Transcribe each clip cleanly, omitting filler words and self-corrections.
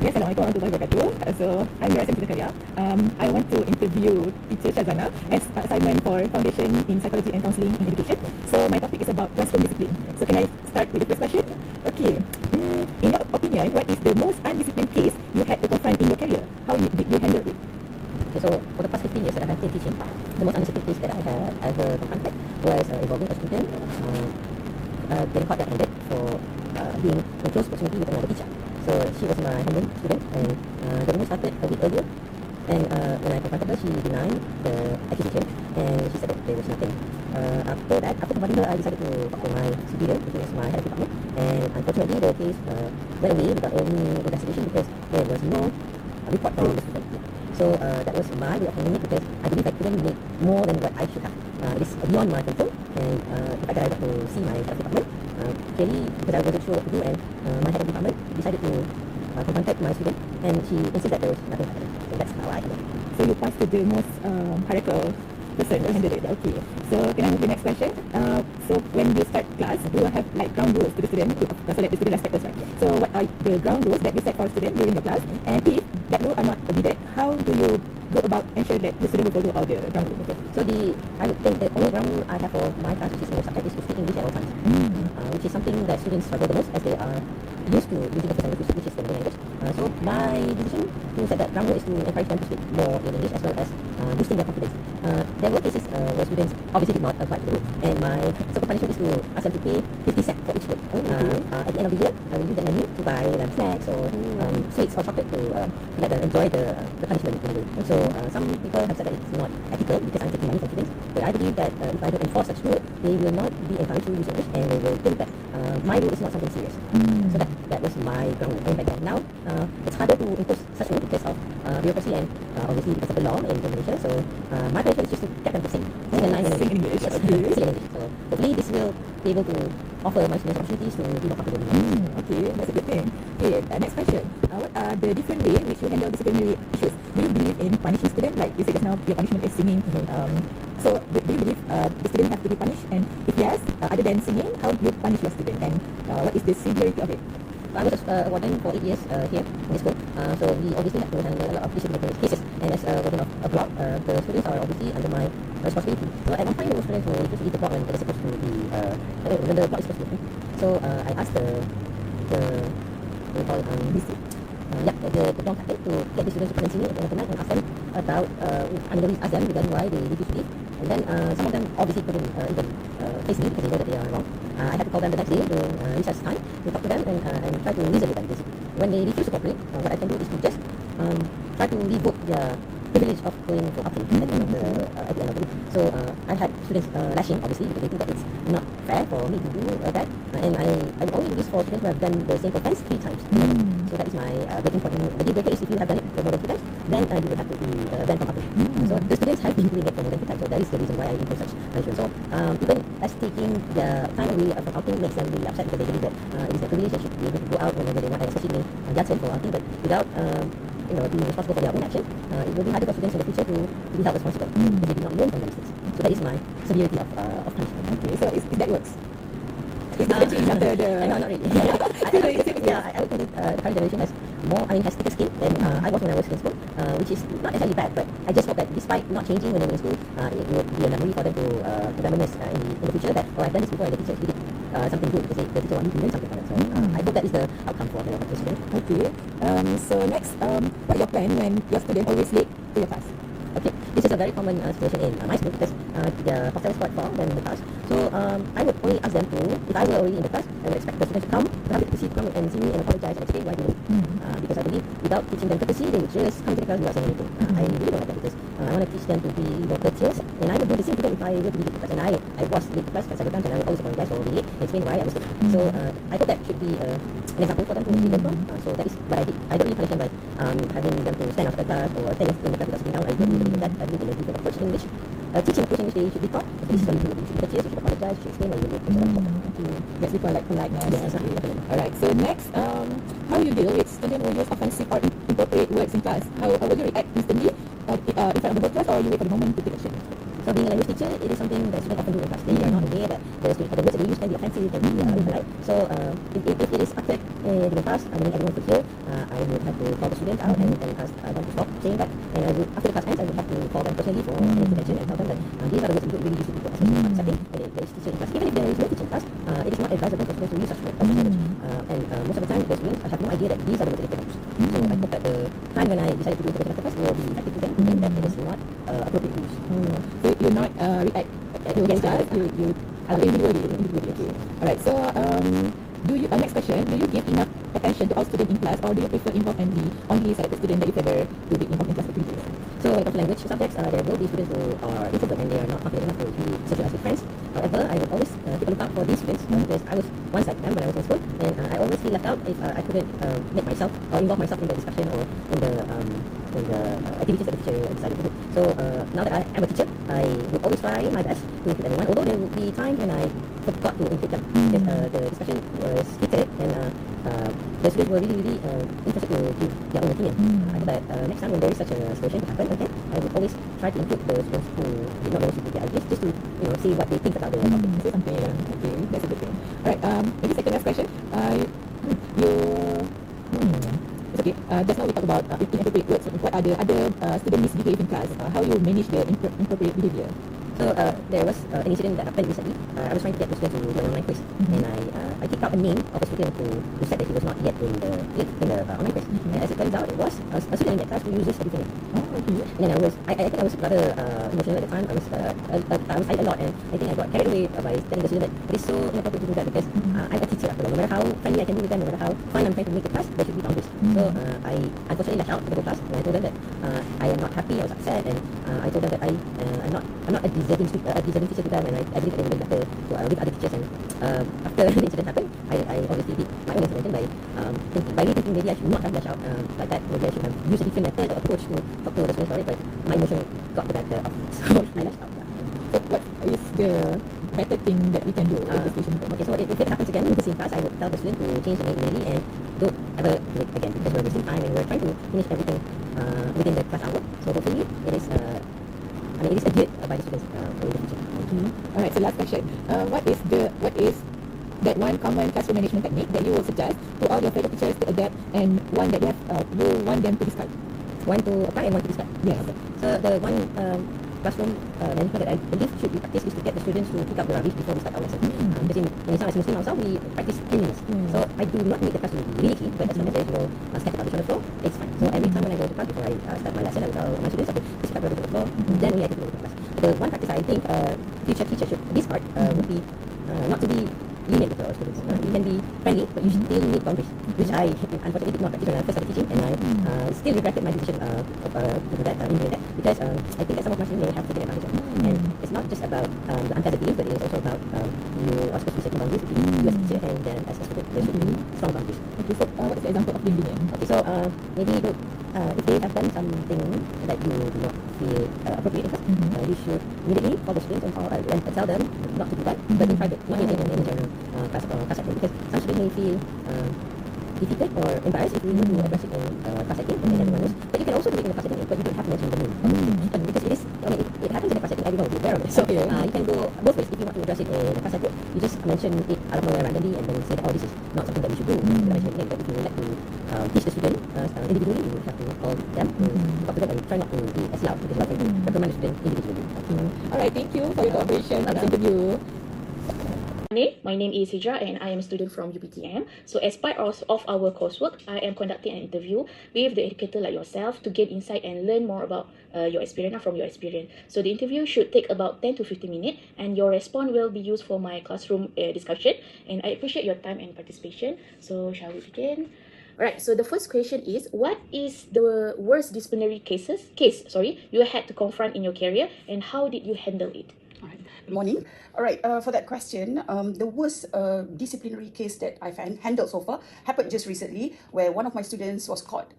Yes, Assalamualaikum warahmatullahi wabarakatuh. So, I'm NURASIAH ZAKARIA. I want to interview teacher Shazwana as assignment for Foundation in Psychology and Counselling in Education. So, my topic is about classroom discipline. So, can I start with the first question? Okay. In your opinion, what is the most undisciplined case you had to confront in your career? How did you handle it? Okay, so for the past 15 years that I have been teaching, the most undisciplined case that I have ever confronted was involving a student getting caught red-handed for being in close proximity with another teacher. So she was my handling student, and the rumor started a week earlier. And when I confronted her, she denied the accusation, and she said that there was nothing. After confronting her, I decided to talk to my superior, which was my head of department. And unfortunately, the case went away without any investigation because there was no report from the student. So that was my way of handling it, because I believe I couldn't make more than what I should have. It is beyond my control, and the fact that I got to see my head of department, clearly because I wasn't sure what to do, and my head of department decided to contact my student, and she insisted that there was nothing happening. So that's how I handled it. So you passed to the most hierarchical person to handle it. Okay. So can I move to the next question? So when you start class, you will have like ground rules to the student so that the student respect us, right? So what are the ground rules that you set for students during the class? And if that rule are not obeyed, how do you go about ensure that the student will follow all the ground rules? Okay. So I would think the only ground rule I have for my class, which is English subject, is to speak English at all times, which is something that students struggle the most as they are used to using the first language, which is the main language. So my decision to set that ground rule is to encourage them to speak more in English, as well as boosting their confidence. There were cases where students obviously did not apply to the rule, and my so-called punishment is to ask them to pay 50 cents for each word. At the end of the year, I will use that money to buy them snacks or sweets or chocolate to let them enjoy the punishment in a way. So some people have said that it's not ethical because I'm taking money from students, but I believe that if I don't enforce such rule, they will not be encouraged to use English, and they will think that my rule is not something serious. So that was my ground rule back then. Now it's harder to impose such rule because of bureaucracy and obviously because of the law in Indonesia. So my pleasure is just to get them to sing a line in English. Yes, sing in English. So hopefully this will be able to offer my students opportunities to be more confident. Okay, that's a good thing. Okay, next question. What are the different ways which you handle disciplinary issues? Do you believe in punishing students? Like you said just now, your punishment is singing. So do you believe the student have to be punished? And if yes, other than singing, how do you punish your student? And what is the severity of it? I was a warden for 8 years here in the school, so we obviously have to handle a lot of disciplinary cases, and as a warden of a block, the students are obviously under my responsibility. So at one point, there were students who refused to leave the block when they're supposed to be, when the block is supposed to be open. So I asked the what we call the block captain to get the students to come and see me at the end of the night and ask them about, ask them regarding why they refused to leave. And then some of them obviously couldn't even face me because they know that they are wrong. I had to call them the next day during recess time to talk to them and try to reason with them. Basically, when they refuse to cooperate, what I can do is to just try to revoke their privilege of going for outing at the end of the week. So I had students lashing, obviously, because they think that it's not fair for me to do that, and I would only do this for students who have done the same offense 3 times. So that is my breaking point. The deal breaker is if you have done it for more than 2 times, then you will have to be banned from outing. So the students have been doing it for more than 2 times, so that is the reason why I impose such punishment. So even as taking the time away from outing makes them really upset because they believe that it is their privilege, they should be able to go out whenever they want, and especially being judged for outing, but without being responsible for their own action, it will be harder for students in the future to be held responsible because they do not learn from their mistakes. So that is my severity of punishment. Okay, so is that works? Is that change after the... No, not really. I would think the current generation has thicker skin than I was when I was in school, which is not necessarily bad, but I just hope that despite not changing when they were in school, it will be a memory for them to reminisce in the future that, I've done this before and the teacher actually did something good because the teacher wanted to learn something from them. So I hope that is the outcome for the student. Okay. So next, what is your plan when your student always late to your class? Okay, this is a very common situation in my school because the hostel is quite far than the class. So I would only ask them to, if I were already in the class, I would expect the students to come, come and see me and apologize and explain why they late. Because I believe without teaching them courtesy, they would just come to the class without saying anything. I really don't like that because I want to teach them to be more courteous, and I would do the same to them if I were to be late to class. And I was late to class several times, and I would always apologize for being late and explain why I was late. So I hope that should be an example for them to learn from. So that is what I did. I don't really punish them by having them to stand after class or stand in the class without sitting down. I don't believe in that. I believe in a different approach in English. Teaching approach in which they should be taught. This is what you do. You should be courteous, you should apologize, you should explain why you're late. That's because like politeness. Yes, definitely. Alright, so next, how do you deal with students who use offensive or inappropriate words in class? How will you react instantly in front of the whole class, or you wait for the moment to take action? So being a language teacher, it is something that students often do in class. They are not aware that the words that they use can be offensive, can be impolite. So if it is uttered in the class, I mean everyone could hear, I would have to not advisable for students to use such language. And most of the time, the students have no idea that these are the motivated groups. So I hope that the time when I decided to do the class will be effective to them, and that it is not appropriate use. So you're not react against us, you individually. Okay. Alright, so do you next question, do you give enough attention to all students in class, or do you prefer involve only selected student that you favor to be involved in class activities? So when it comes to language subjects, there will be students who are introvert and they are not confident enough to socialize with friends. However, I would always keep a lookout for these students because I was once like them when I was in school, and I always feel left out if I couldn't make myself or involve myself in the discussion or in the activities that the teacher decided to do. So now that I am a teacher, I would always try my best to include everyone, although there would be times when I forgot to include them because the discussion was heated and the students were really interested to give their own opinion. I hope that next time when there is such a situation to happen again, I would always try to include the students who did not know to their ideas, just to see what they think about the topic. Say something, okay, that's a good thing. Alright, maybe second last question. It's okay. Just now we talked about inappropriate words. What are the other student misbehave in class? How you manage the inappropriate behavior? So there was an incident that happened recently. I was trying to get the student to do an online quiz, and I picked out a name of a student who said that he was not yet in the online quiz. And as it turns out, it was a student in that class who used this everything. Okay. And then I think I was rather emotional at the time. I was a lot, and I think I got carried away by telling the student that it is so inappropriate to do that because I'm a teacher after all. No matter how friendly I can be with them, no matter how fun I'm trying to make the class, there should be boundaries. So I unfortunately left out the whole class, and I told them that I am not happy, I was upset, and I told them that I'm not a deserving teacher to them, and I believe that they would better with other teachers. And after the incident happened, I obviously did my own intervention by rethinking maybe I should not have lashed out like that. Maybe I should have used a different method or approach to talk to the students about it, but my emotion got the better of me, so I lashed out. So what is the better thing that we can do in this situation? Okay, so if it happens again in the same class, I would tell the student to change the name immediately and don't ever do it again because we're wasting time and we're trying to finish everything within the class hour. So hopefully it is it is adhered by the students in the future. Alright, so last question. What is that one common classroom management technique that you will suggest to all your fellow teachers to adapt, and one that you want them to discard? One to apply and one to discard. Yes. Okay. So the one classroom management that I believe should be practiced is to get the students to pick up the rubbish before we start our lesson. Because in Islam as Muslim ourselves, we practice cleanliness. So I do not make the class to be really clean, but as long as there is no stack of rubbish on the floor, it's fine. So every time when I go to class before I start my lesson, I will tell my students to pick up rubbish on the floor, then only I can go to class. The one practice I think future teachers should discard would be not to be lenient with our students. You can be friendly, but you still need boundaries, which I unfortunately did not practice when I first started teaching, and I still regretted my decision of doing that, because I think that some of my students may have taken advantage of it. And it's not just about the unpleasant feelings, but it is also about you are supposed to be setting boundaries between you as a teacher and then as a student. There should be strong boundaries. Okay, so what is the example of being lenient? Okay, so maybe if they have done something that you do not feel appropriate in class, you should immediately call the students and tell them not to do that, but in private, not in general class setting, because some students may feel defeated or embarrassed if you need to address it in class setting, and everyone knows. But you can also do it in the class setting, but you don't have to mention the name. Because it happens in the class setting, everyone will be aware of it. So you can go both ways. If you want to address it in the class setting, you just mention it out of nowhere randomly and then say that, oh, this is not something that we should do. But if you would like to teach the student individually, you would have to call them, talk to them, and try not to be as loud, because you have to reprimand the student individually. Alright, thank you for your cooperation on this interview. My name is HIJRA and I am a student from UPTM. So as part of our coursework, I am conducting an interview with the educator like yourself to gain insight and learn more about your experience from your experience. So the interview should take about 10 to 15 minutes, and your response will be used for my classroom discussion. And I appreciate your time and participation. So shall we begin? Alright, so the first question is, what is the worst disciplinary case you had to confront in your career, and how did you handle it? All right. Good morning. All right, for that question, the worst disciplinary case that I've handled so far happened just recently, where one of my students was caught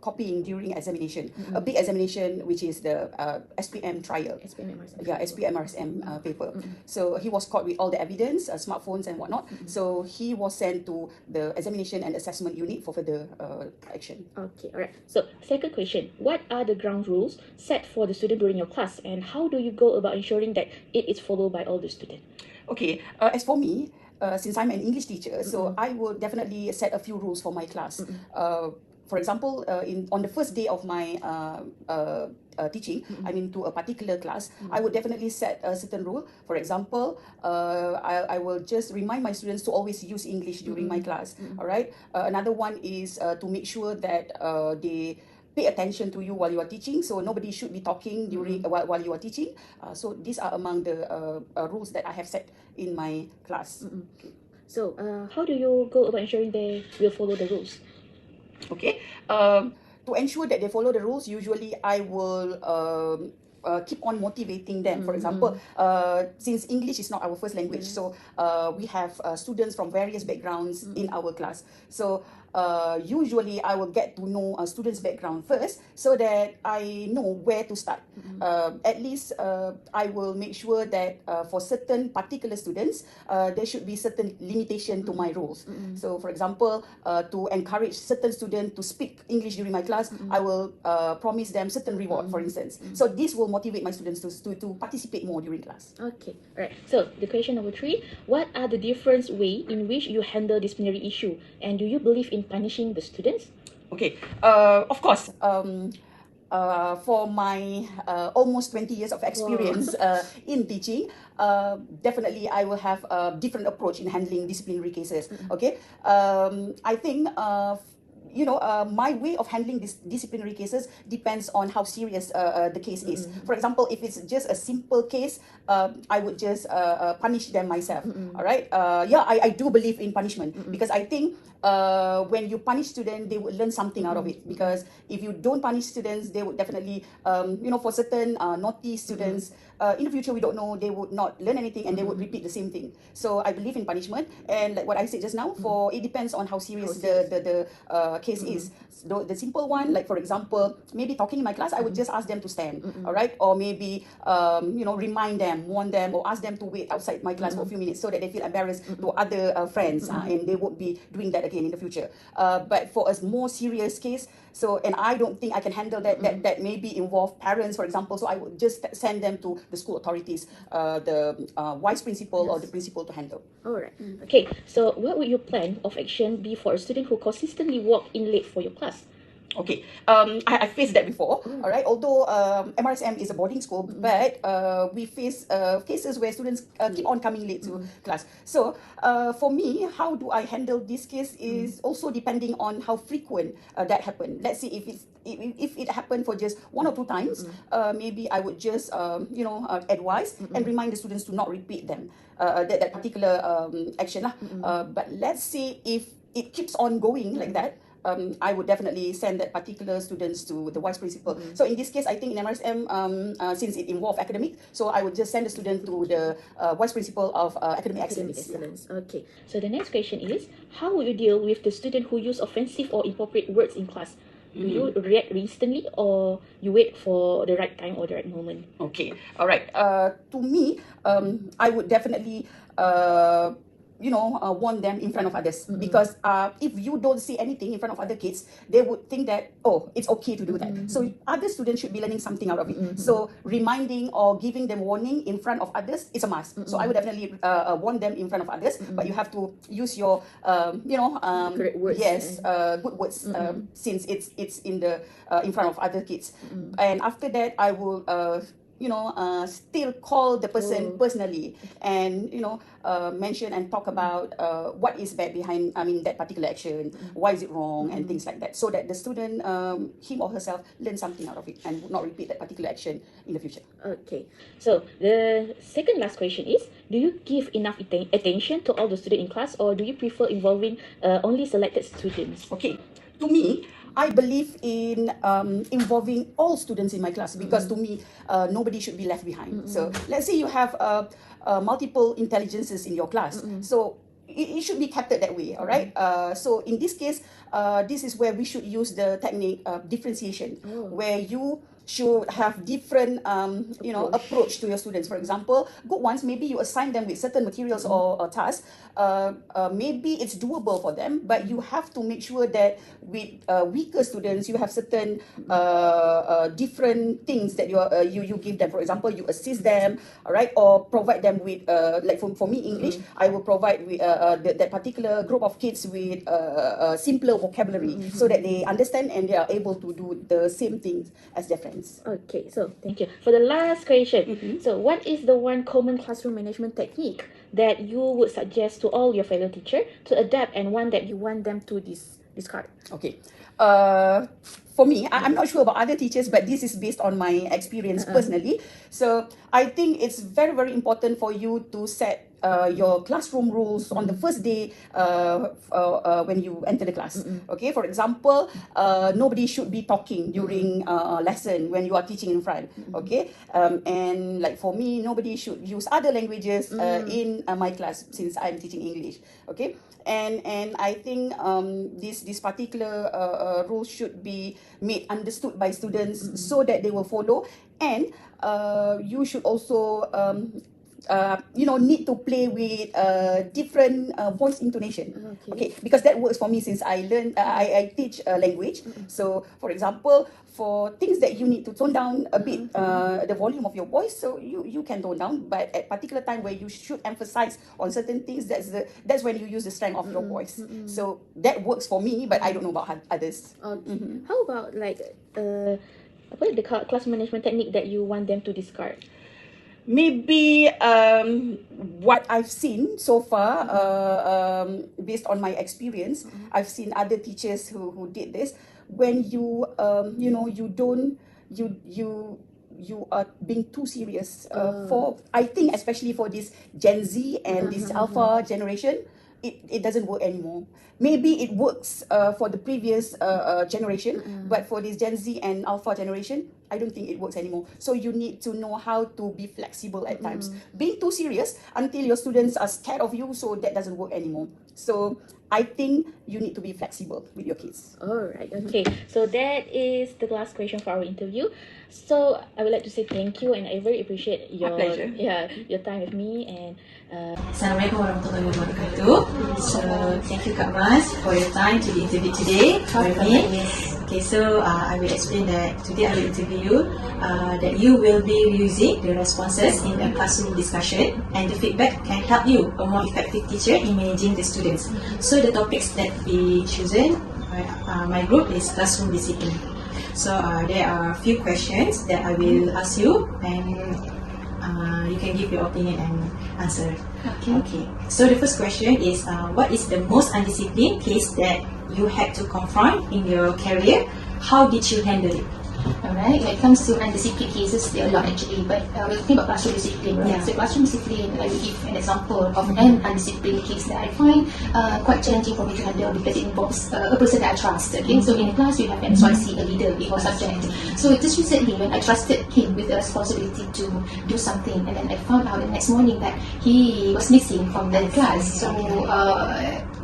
copying during examination, a big examination, which is the SPM trial. SPM-RSM paper. So he was caught with all the evidence, smartphones and whatnot. So he was sent to the examination and assessment unit for further action. Okay, alright. So second question, what are the ground rules set for the student during your class, and how do you go about ensuring that it is followed by all the students? Okay, as for me, since I'm an English teacher, so I will definitely set a few rules for my class. for example, on the first day of my teaching, I mean to a particular class, I would definitely set a certain rule. For example, I will just remind my students to always use English during my class. All right. Another one is to make sure that they pay attention to you while you are teaching. So nobody should be talking during while you are teaching. So these are among the rules that I have set in my class. So how do you go about ensuring they will follow the rules? Okay. To ensure that they follow the rules, usually I will keep on motivating them. For example, since English is not our first language, so we have students from various backgrounds in our class. So usually I will get to know a student's background first so that I know where to start. At least I will make sure that for certain particular students, there should be certain limitation to my rules. So for example, to encourage certain students to speak English during my class, I will promise them certain reward, for instance. So this will motivate my students to participate more during class. Okay, all right. So the question number 3, what are the different ways in which you handle disciplinary issue, and do you believe in punishing the students? Okay, of course. For my almost 20 years of experience in teaching, definitely I will have a different approach in handling disciplinary cases. Okay, I think my way of handling these disciplinary cases depends on how serious the case is. For example, if it's just a simple case, I would just punish them myself. All right. Yeah, I do believe in punishment because I think when you punish students, they would learn something out of it. Because if you don't punish students, they would definitely, for certain naughty students, in the future, we don't know, they would not learn anything and they would repeat the same thing. So I believe in punishment. And like what I said just now, it depends on how serious the case is. The simple one, like for example, maybe talking in my class, I would just ask them to stand, all right? Or maybe, remind them, warn them, or ask them to wait outside my class for a few minutes so that they feel embarrassed to other friends and they won't be doing that again in the future. But for a more serious case, and I don't think I can handle that, that maybe involve parents, for example, so I would just send them to the school authorities, the vice principal or the principal to handle. All right. Okay, so what would your plan of action be for a student who consistently walk in late for your class? Okay, I faced that before, all right? Although MRSM is a boarding school, but we face cases where students keep on coming late to class. So for me, how do I handle this case is also depending on how frequent that happened. Let's say if it happened for just 1 or 2 times, maybe I would just advise and remind the students to not repeat them, that particular action lah. But let's say if it keeps on going like that, I would definitely send that particular students to the vice principal. So in this case, I think in MRSM, since it involved academic, so I would just send the student to the vice principal of academic excellence. Okay. So the next question is, how would you deal with the student who use offensive or inappropriate words in class? Do you react instantly or you wait for the right time or the right moment? Okay. All right. To me, I would definitely warn them in front of others, because if you don't say anything in front of other kids, they would think that, oh, it's okay to do that. So other students should be learning something out of it. So reminding or giving them warning in front of others is a must. So I would definitely warn them in front of others, but you have to use your correct words. Yes, good words, since it's in front of other kids. And after that, I will still call the person personally and mention and talk about what is bad behind that particular action, why is it wrong, and things like that, so that the student, him or herself, learn something out of it and would not repeat that particular action in the future. Okay, so the second last question is, do you give enough attention to all the students in class, or do you prefer involving only selected students? Okay, to me, I believe in involving all students in my class, because to me, nobody should be left behind. So let's say you have multiple intelligences in your class. So it should be kept that way, all right? So in this case, this is where we should use the technique of differentiation, where you should have different approach to your students. For example, good ones, maybe you assign them with certain materials or tasks. Maybe it's doable for them, but you have to make sure that with weaker students, you have certain different things that you give them. For example, you assist them, all right, or provide them with like for me, English, I will provide with that particular group of kids with simpler vocabulary so that they understand and they are able to do the same things as their friends. Okay, so thank you. For the last question, so what is the one common classroom management technique that you would suggest to all your fellow teacher to adapt and one that you want them to discard? Okay. For me, I'm not sure about other teachers, but this is based on my experience personally. So I think it's very, very important for you to set your classroom rules on the first day when you enter the class. Okay, for example, nobody should be talking during lesson when you are teaching in front. Okay, and like for me, nobody should use other languages in my class since I'm teaching English. Okay, and I think this particular rule should be made understood by students so that they will follow, and you should also need to play with different voice intonation. Okay, because that works for me since I learn I teach language. So for example, for things that you need to tone down a bit the volume of your voice, so you can tone down, but at particular time where you should emphasize on certain things, that's when you use the strength of your voice. So that works for me, but I don't know about others. How about like the class management technique that you want them to discard? Maybe what I've seen so far, based on my experience, I've seen other teachers who did this. When you are being too serious for, I think especially for this Gen Z and this Alpha generation, it doesn't work anymore. Maybe it works for the previous generation, but for this Gen Z and Alpha generation, I don't think it works anymore. So you need to know how to be flexible at times. Being too serious until your students are scared of you, so that doesn't work anymore. So I think you need to be flexible with your kids. Alright, okay. So that is the last question for our interview. So I would like to say thank you, and I very appreciate your time with me. And Assalamualaikum warahmatullahi wabarakatuh. So thank you Kak Mas for your time to be interviewed today with me. Okay, so I will explain that today I will interview you that you will be using the responses in a classroom discussion, and the feedback can help you a more effective teacher in managing the students. So the topics that we chosen, my group is classroom discipline. So there are a few questions that I will ask you, and you can give your opinion and answer. Okay. So the first question is, what is the most undisciplined case that you had to confront in your career? How did you handle it? Alright, when it comes to undisciplined cases, there are a lot actually, but we're talking about classroom discipline, right? So classroom discipline, I will give an example of an undisciplined case that I find quite challenging for me to handle because it involves a person that I trust. Okay, so in a class you have an SYC, a leader in your subject. So just recently when I trusted him with the responsibility to do something, and then I found out the next morning that he was missing from the class. So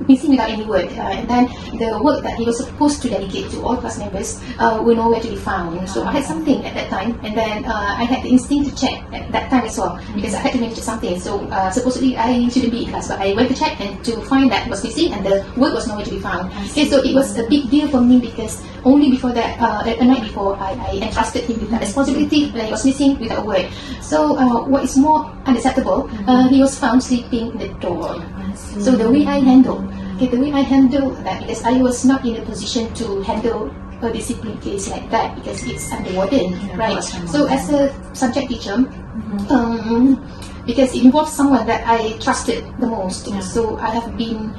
missing without any word, and then the work that he was supposed to dedicate to all class members were nowhere to be found. So I had something at that time, and then I had the instinct to check at that time as well, because I had to manage something. So supposedly I shouldn't be in class, but I went to check and to find that was missing and the work was nowhere to be found. Okay, so it was a big deal for me because only before that, a night before, I entrusted him with that responsibility when he was missing without a word. So what is more unacceptable, he was found sleeping in the door. So the way I handled that, because I was not in a position to handle a discipline case like that because it's under warden, right? So as a subject teacher, because it involves someone that I trusted the most, so I have been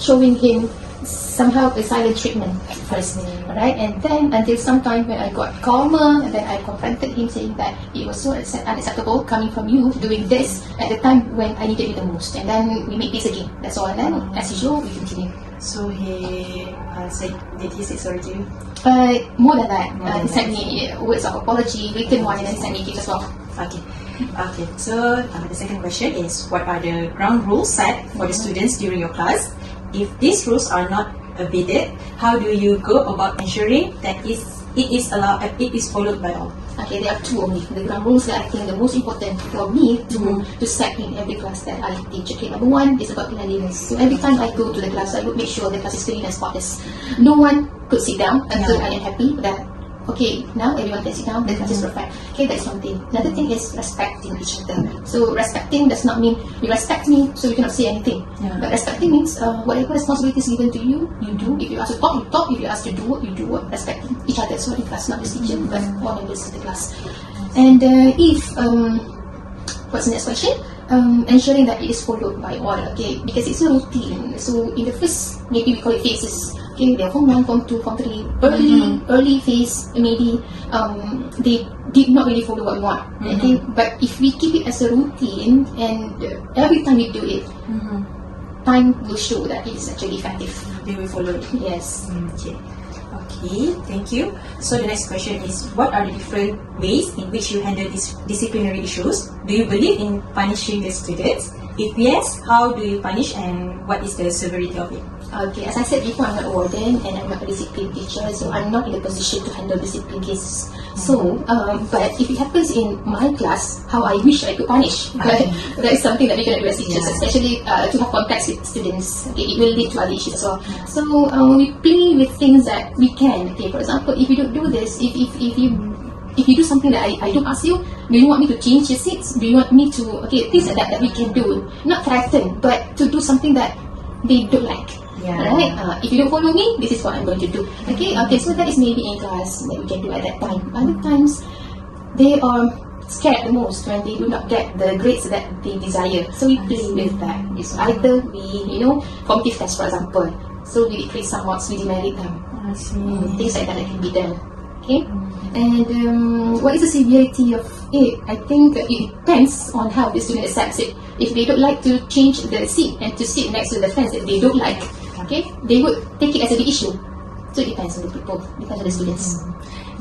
showing him somehow a silent treatment first, right? And then until some time when I got calmer, and then I confronted him saying that it was so unacceptable coming from you doing this at the time when I needed you the most. And then we made peace again. That's all. And then as usual, we continue. So he did he say sorry to you? More than that, he sent me words of apology, written one, and then sent me gifts as well. Okay. So the second question is, what are the ground rules set for the students during your class? If these rules are not obeyed, how do you go about ensuring that it it is allowed, it is followed by all? Okay, there are two only. The ground rules that I think the most important for me to set in every class that I teach. Okay, number one is about cleanliness. So every time I go to the class, I would make sure the class is clean and spotless. No one could sit down until I am happy that, okay, now everyone can sit down, the class is perfect. Okay, that's one thing. Another thing is respecting each other. So respecting does not mean you respect me so you cannot say anything. But respecting means whatever responsibility is given to you, you do. If you ask to talk, you talk. If you ask to do work, you do work. Respecting each other. So in class, not just teacher, but all members of the class. And if what's the next question? Ensuring that it is followed by all. Okay, because it's a routine. So in the first, maybe we call it phases. Okay, they're Form 1, Form 2, Form 3, early phase, maybe they did not really follow what we want. Okay, but if we keep it as a routine and every time we do it, time will show that it is actually effective. They will follow it. Yes. Okay, thank you. So the next question is, what are the different ways in which you handle these disciplinary issues? Do you believe in punishing the students? If yes, how do you punish and what is the severity of it? Okay, as I said before, I'm not a warden and I'm not a discipline teacher, so I'm not in the position to handle discipline cases. So, but if it happens in my class, how I wish I could punish. But that is something that we cannot do as teachers, especially to have contacts with students. Okay, it will lead to other issues as well. So we play with things that we can. Okay, for example, if you don't do this, if you do something that I don't ask you, do you want me to change your seats? Do you want me to, okay, things like that we can do. Not threaten, but to do something that they don't like. Right? If you don't follow me, this is what I'm going to do. Okay, so that is maybe in class that we can do at that time. Other times, they are scared the most when they do not get the grades that they desire. So we play with that. It's either we, formative test, for example. So we decrease some marks, we demerit them. Things like that can be done. Okay? And what is the severity of it? I think it depends on how the student accepts it. If they don't like to change the seat and to sit next to the fence that they don't like, okay, they would take it as a big issue. So it depends on the people, depends on the students.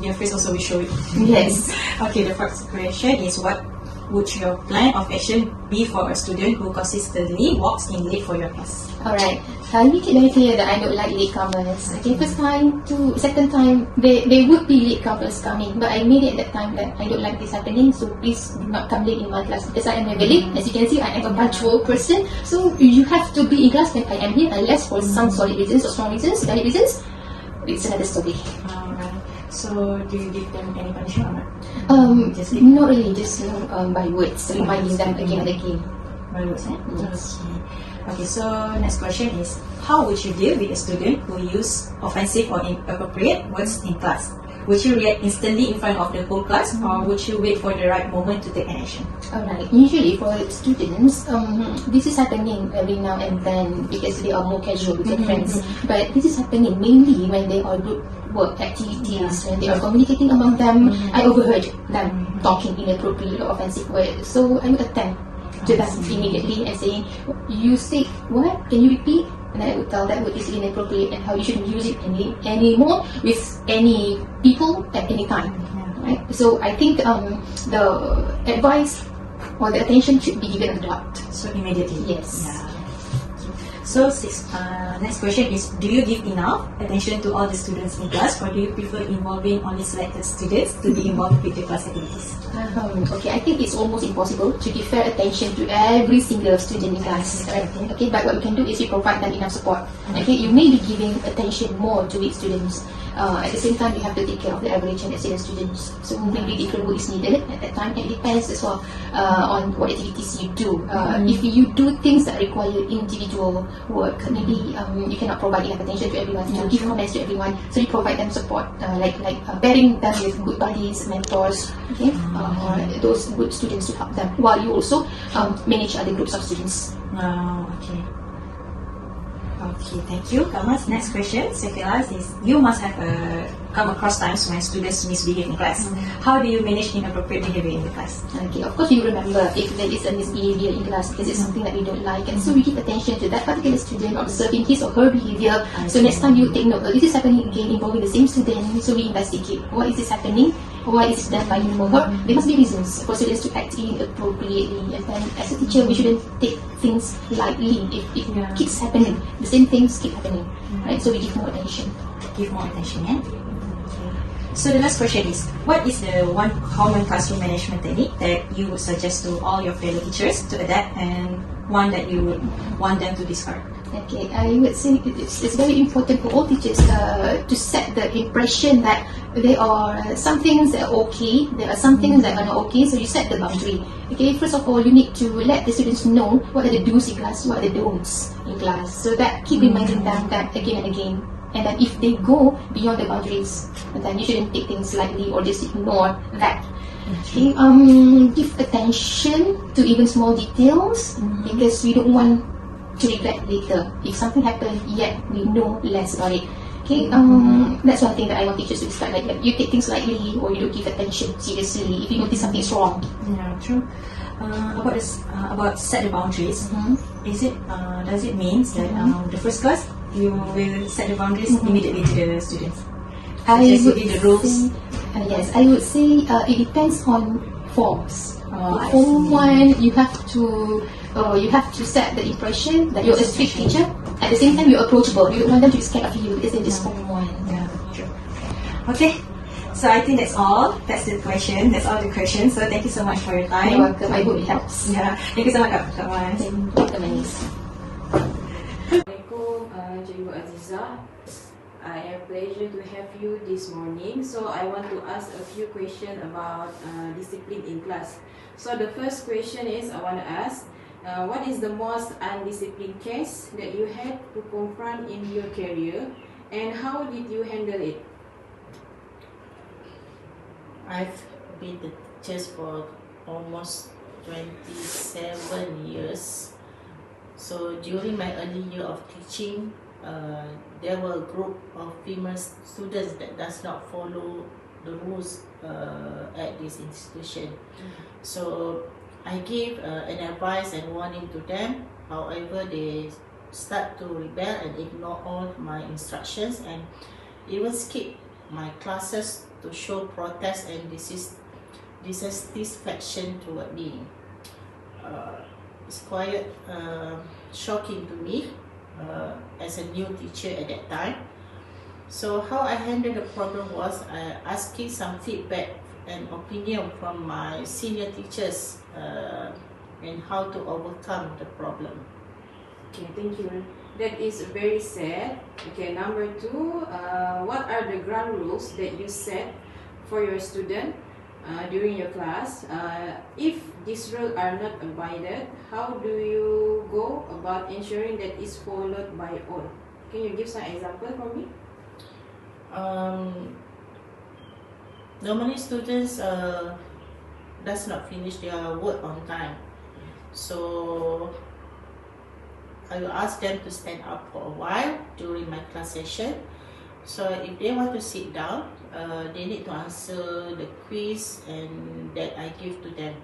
Your face also will show it. Yes. Okay, the first question is, what would your plan of action be for a student who consistently walks in late for your class? Alright, I make it very clear that I don't like latecomers. Okay, first time to second time, they would be latecomers coming, but I made it at that time that I don't like this happening, so please do not come late in my class because I am never late. As you can see, I am a punctual person, so you have to be in class when I am here, unless for some solid reasons or strong reasons, valid reasons. It's another story. So do you give them any punishment or not? Not really, just by words, reminding them again and again. By words, Yes. Okay, so next question is, how would you deal with a student who use offensive or inappropriate words in class? Would you react instantly in front of the whole class, or would you wait for the right moment to take an action? Alright, usually for students, this is happening every now and then because they are more casual with their friends. But this is happening mainly when they are group work activities, when they are communicating among them. I overheard them talking inappropriate or offensive words, so I would attend to them immediately and saying, you say what? Can you repeat? And I would tell that word is inappropriate and how you shouldn't use it anymore with any people at any time. Right? So I think the advice or the attention should be given on the dot. So immediately? Yes. So next question is, do you give enough attention to all the students in class, or do you prefer involving only selected students to be involved with the class activities? Okay, I think it's almost impossible to give fair attention to every single student in class. Right? Okay, but what we can do is we provide them enough support. Okay, you may be giving attention more to weak students. At the same time, you have to take care of the average and excellent students. So maybe different work is needed at that time. It depends as well on what activities you do. If you do things that require individual work, maybe you cannot provide enough attention to everyone, to give comments to everyone. So you provide them support, like pairing them with good buddies, mentors, okay, or those good students to help them, while you also manage other groups of students. Okay, thank you, Kamas. Next question, Sefila, is, you must have come across times when students misbehave in class. How do you manage inappropriate behavior in the class? Okay, of course you remember if there is a misbehavior in class because it's something that we don't like, and so we give attention to that particular student, observing his or her behavior. So next time you take note, this is happening again involving the same student, so we investigate. Why is this happening? Why is it done by him or her? There must be reasons for students to act inappropriately, and then as a teacher we shouldn't take things lightly. If it keeps happening, the same things keep happening, right? So we give more attention. Give more attention, yeah? So the last question is, what is the one common classroom management technique that you would suggest to all your fellow teachers to adapt, and one that you would want them to discard? Okay, I would say it's very important for all teachers to set the impression that there are some things that are okay, there are some things that are not okay, so you set the boundary. Okay, first of all, you need to let the students know what are the do's in class, what are the don'ts in class, so that keep reminding them that again and again. And then if they go beyond the boundaries, then you shouldn't take things lightly or just ignore that. Okay, give attention to even small details, because we don't want to regret later if something happened yet we know less about it. Okay, that's one thing that I want teachers to start, like you take things lightly or you don't give attention seriously if you notice something is wrong. Yeah, true. About set the boundaries, is it does it mean that the first class you will set the boundaries immediately to the students? I Just would the rules. yes, I would say it depends on forms. I Form see. 1, you have to set the impression that you're a strict teacher. At the same time, you're approachable. You don't want them to be scared of you because they're just Form 1. Yeah, true. Okay, so I think that's all. That's the question. That's all the questions. So thank you so much for your time. You're welcome. I hope it helps. Yeah, thank you so much, Kak Wan. Thank you, Kak Manis. Assalamualaikum, Cikgu Aziza. I have pleasure to have you this morning. So I want to ask a few questions about discipline in class. So the first question is, I want to ask, what is the most undisciplined case that you had to confront in your career, and how did you handle it? I've been the teacher for almost 27 years. So during my early year of teaching, there were a group of female students that does not follow the rules at this institution. So I gave an advice and warning to them. However, they start to rebel and ignore all my instructions and even skip my classes to show protest and dissatisfaction toward me. It's quite shocking to me as a new teacher at that time. So how I handled the problem was asking some feedback and opinion from my senior teachers and how to overcome the problem. Okay, thank you. That is very sad. Okay, number 2, what are the ground rules that you set for your student during your class? If these rules are not abided, how do you go about ensuring that it's followed by all? Can you give some example for me? Normally students does not finish their work on time, so I will ask them to stand up for a while during my class session. So if they want to sit down, they need to answer the quiz and that I give to them.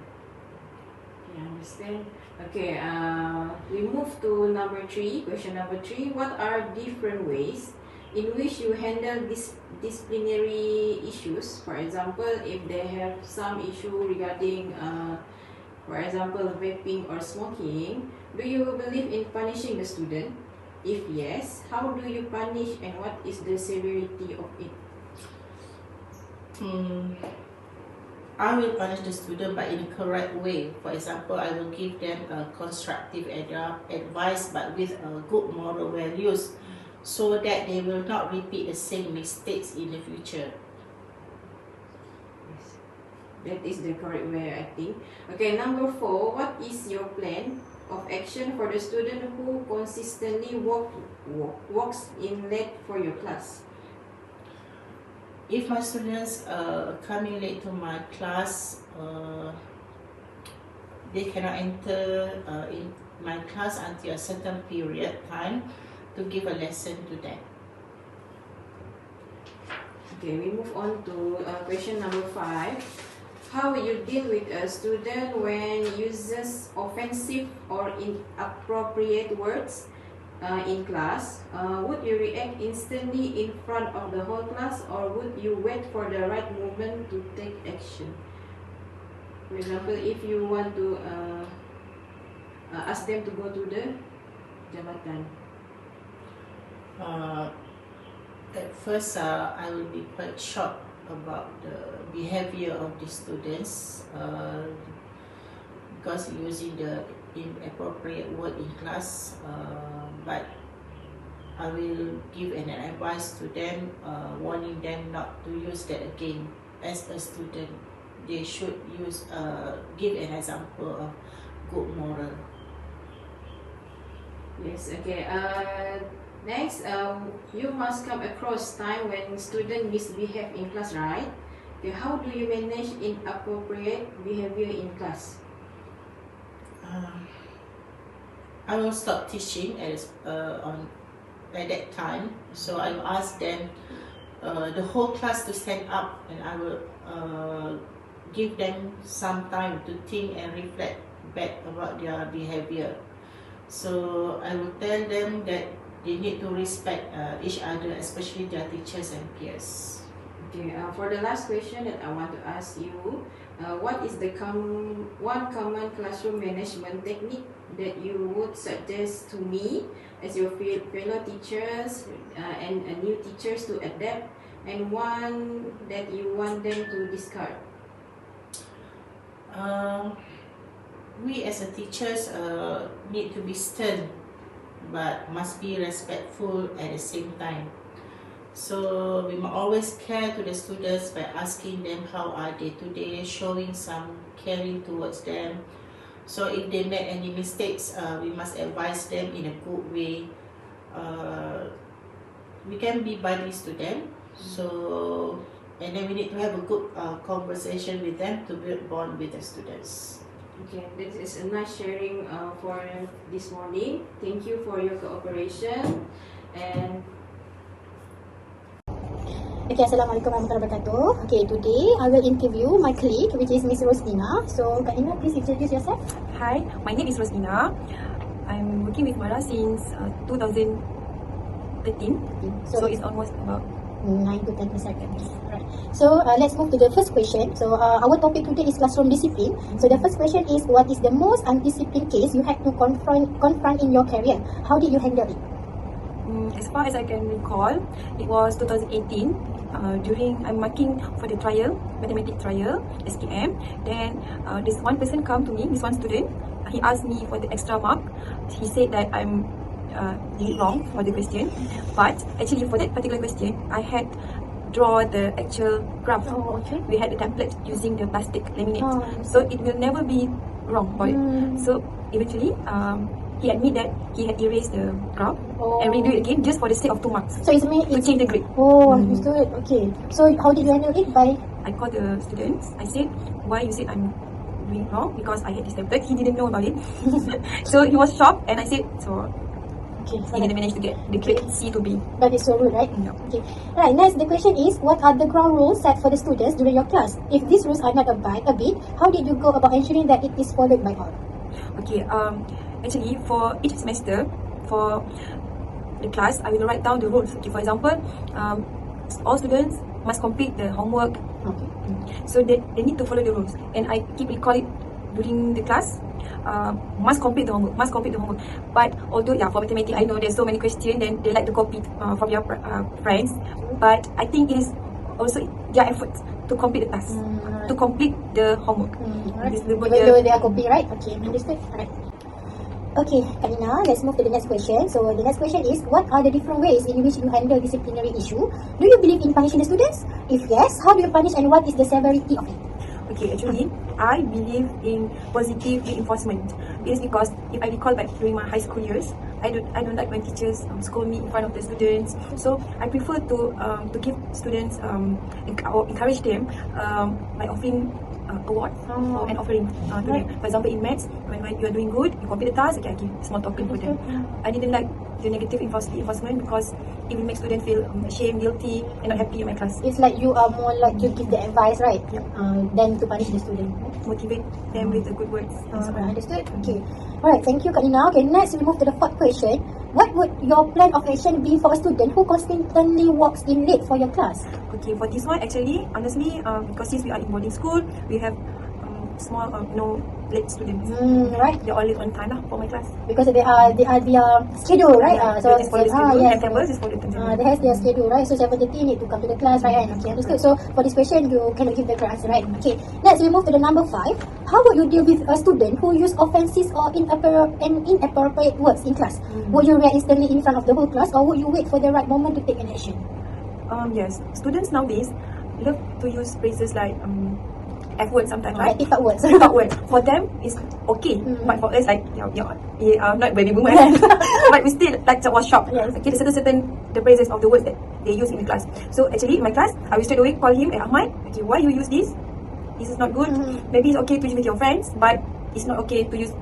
I understand. Okay, we move to number 3. Question number 3. What are different ways in which you handle disciplinary issues? For example, if they have some issue regarding, for example, vaping or smoking, do you believe in punishing the student? If yes, how do you punish and what is the severity of it? I will punish the student but in a correct way. For example, I will give them a constructive advice but with good moral values, so that they will not repeat the same mistakes in the future. Yes, that is the correct way, I think. Okay, number 4. What is your plan of action for the student who consistently walks in late for your class? If my students coming late to my class, they cannot enter in my class until a certain period time to give a lesson to them. Okay, we move on to question number 5. How will you deal with a student when uses offensive or inappropriate words in class? Would you react instantly in front of the whole class, or would you wait for the right moment to take action? For example, if you want to ask them to go to the jabatan. At first, I will be quite shocked about the behavior of the students because using the inappropriate word in class, but I will give an advice to them, warning them not to use that again. As a student, they should give an example of good moral. Yes, okay. Next, you must come across time when students misbehave in class, right? Okay, how do you manage inappropriate behavior in class? I will stop teaching at that time, so I will ask them, the whole class to stand up, and I will give them some time to think and reflect back about their behavior. So I will tell them that they need to respect each other, especially their teachers and peers. Okay, for the last question that I want to ask you, what is the one common classroom management technique that you would suggest to me as your fellow teachers and new teachers to adapt, and one that you want them to discard? We as a teachers need to be stern, but must be respectful at the same time. So we must always care to the students by asking them how are they today, showing some caring towards them. So if they make any mistakes, we must advise them in a good way. We can be buddies to them. So, and then we need to have a good conversation with them to build bond with the students. Okay, this is a nice sharing for this morning. Thank you for your cooperation. And okay, Assalamualaikum warahmatullahi wabarakatuh. Okay, today I will interview my colleague, which is Miss Rosina. So, Kak Ina, please introduce yourself. Hi, my name is Rosina. I'm working with Mara since 2013. So it's almost about 9 to 10 seconds. Right. So let's move to the first question. So our topic today is classroom discipline. So the first question is, what is the most undisciplined case you had to confront in your career? How did you handle it? As far as I can recall, it was 2018. During I'm marking for the trial, mathematics trial, SKM. Then this one person come to me, this one student. He asked me for the extra mark. He said that I'm did wrong for the question, but actually for that particular question, I had draw the actual graph. Oh, okay. We had the template using the plastic laminate, so it will never be wrong about it. So eventually, he admitted that he had erased the graph and redo it again just for the sake of 2 marks. So it's mean to change the grade. Oh, understood. Okay. So how did you handle it? By I called the students. I said, why you said I'm doing wrong? Because I had this template. He didn't know about it. So he was shocked, and I said, so okay, so he didn't manage to get the grade C to B. That is so rude, right? No. Okay. Right, next the question is, what are the ground rules set for the students during your class? If these rules are not obeyed, how did you go about ensuring that it is followed by all? Okay, actually for each semester, for the class, I will write down the rules. Okay, for example, all students must complete the homework. Okay. So they need to follow the rules, and I keep recall it during the class. Must complete the homework. But although for mathematics, I know there's so many questions, then they like to copy from your friends. But I think it is also their efforts to complete the task, to complete the homework. Right. Even though they are copying, right? Okay, understood. Alright. Okay, Karina, let's move to the next question. So the next question is, what are the different ways in which you handle disciplinary issue? Do you believe in punishing the students? If yes, how do you punish and what is the severity of it? Okay, actually, I believe in positive reinforcement. It is because if I recall back during my high school years, I don't like when teachers scold me in front of the students. So I prefer to give students or encourage them by offering award and offering to them. For example, in maths, when you are doing good, you complete the task, okay, I give small token for them. I didn't like the negative reinforcement because it will make students feel ashamed, guilty, and not happy in my class. It's like you are more like to give the advice, right? Than to punish the student. Motivate them with the good words. Understood? Okay. Alright, thank you, Karina. Okay, next we move to the fourth question. What would your plan of action be for a student who constantly walks in late for your class? Okay, for this one, actually, honestly, because since we are in boarding school, we have small no late students. Right. They're always on time lah for my class. Because they are their schedule, right? Yeah, So they follow the schedule. yes. And campus is follow the schedule. They has their schedule, right? So 7:30 need to come to the class, right? And okay, understood. So for this question, you cannot give the correct answer, right? Okay. Next, we move to the number 5. How would you deal with a student who use offensive or inappropriate words in class? Would you react instantly in front of the whole class, or would you wait for the right moment to take an action? Yes, students nowadays love to use phrases like F words sometimes, right? TikTok words. TikTok words. For them, it's okay. But for us, like, not baby boomers, but we still like to was shocked. Yes. Okay, there's certain the phrases of the words that they use in the class. So actually, in my class, I will straight away call him, Ahmad, okay, why you use this? This is not good. Maybe it's okay to use with your friends, but it's not okay to use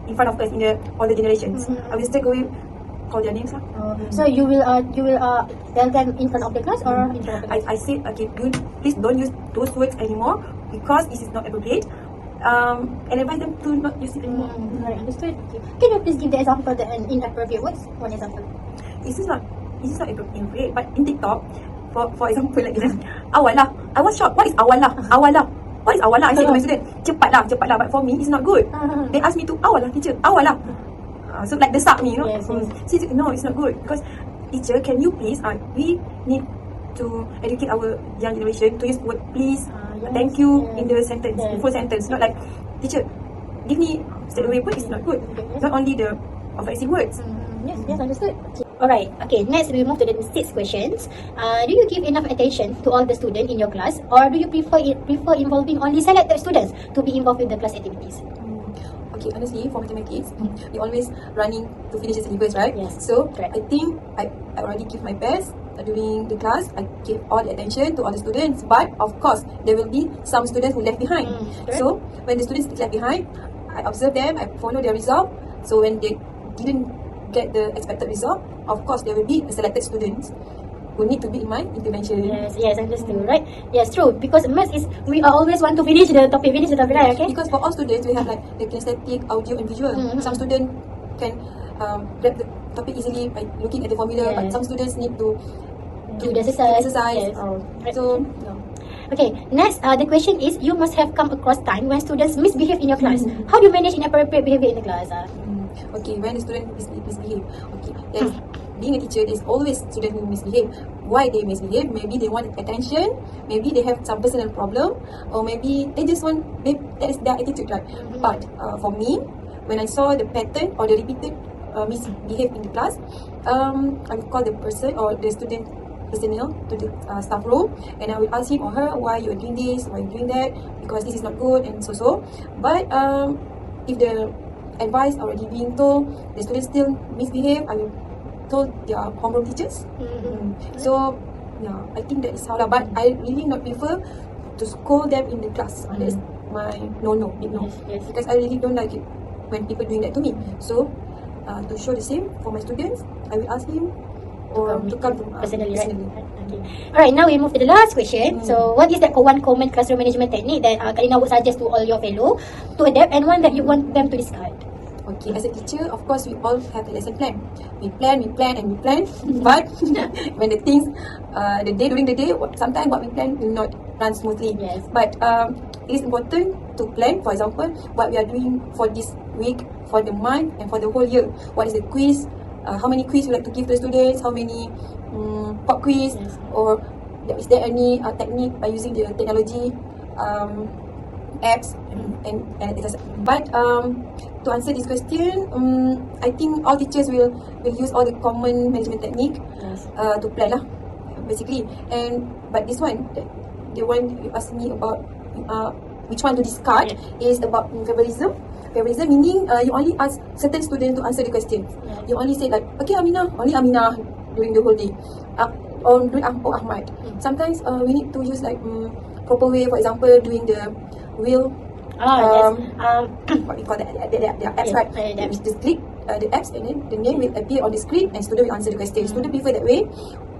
in front of us in the older generations. I will straight away call their names. So you will tell them in front of the class or in front of the class? I said, okay, please don't use those words anymore because this is not appropriate. And advise them to not use it anymore. Right, understood. Okay. Can you please give the example of an inappropriate words? One example. This is not appropriate, but in TikTok, for example, like this, awalah. I was shocked. What is awalah? Awalah. What is awalah? I said to my student, cepatlah. But for me, it's not good. They asked me to awalah, teacher, awalah. So like they suck me, Yes. So no, it's not good because teacher, can you please? We need to educate our young generation to use word please, thank you in the sentence, in full sentence. Not like teacher, give me straight away word is not good. Not only the offensive words. Yes, understood. Alright, okay, next we move to the 6 questions. Do you give enough attention to all the students in your class, or do you prefer involving only selected students to be involved in the class activities? Okay, honestly, for mathematics, we always running to finish the syllabus, right? Yes. So correct. I think I already give my best during the class. I give all the attention to all the students, but of course there will be some students who left behind. So when the students left behind, I observe them, I follow their result. So when they didn't get the expected result, of course there will be selected students who need to be in my intervention. Yes, understood, right? Yes, true. Because maths is, we always want to finish the topic, right? Okay. Because for all students, we have like the kinesthetic, audio and visual. Some students can grab the topic easily by looking at the formula, but some students need to do the exercise. Yes. So, okay, next, the question is, you must have come across time when students misbehave in your class. How do you manage inappropriate behavior in the class? Okay, when the student misbehave, okay, then being a teacher, there's always students who misbehave. Why they misbehave? Maybe they want attention, maybe they have some personal problem, or maybe they just want, that is their attitude, right? But for me, when I saw the pattern or the repeated misbehave in the class, I will call the person or the student personnel to the staff room, and I will ask him or her, why you are doing this, why you are doing that, because this is not good, and so. But if the advice already being told, the students still misbehave, I will told their homeroom teachers. So yeah, I think that is how lah. But I really not prefer to scold them in the class. That is my big no. Yes. Because I really don't like it when people doing that to me. So to show the same for my students, I will ask him or to come to personally. Right? Okay. Alright, now we move to the last question. So what is that one common classroom management technique that Karina would suggest to all your fellow to adapt, and one that you want them to discard? Okay, as a teacher, of course, we all have a lesson plan. We plan. But when the things, during the day, sometimes what we plan will not run smoothly. Yes. But it is important to plan, for example, what we are doing for this week, for the month, and for the whole year. What is the quiz? How many quiz we like to give to the students? How many pop quiz? Yes. Or is there any technique by using the technology? Apps and etc. But to answer this question, I think all teachers will use all the common management technique to plan lah, basically. But this one, the one you asked me about which one to discard is about favoritism. Favoritism meaning you only ask certain students to answer the question. You only say like, okay, Aminah, only Aminah during the whole day, or during Ahmad. Sometimes we need to use like proper way. For example, doing the what we call that, the apps, right? You just click the apps and then the name will appear on the screen and student will answer the question. Student prefer that way.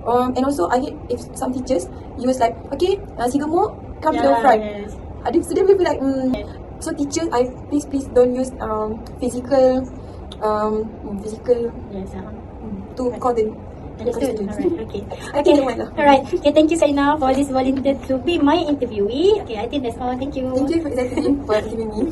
And also I hate if some teachers use like, okay, Sigamo, come to the front. I think student will be like, so teachers, please don't use physical to call the Understood. students. Alright. Okay. I think that one lah. Alright. Okay. Thank you, Saina, for this volunteer to be my interviewee. Okay. I think that's all. Thank you. Thank you for giving me.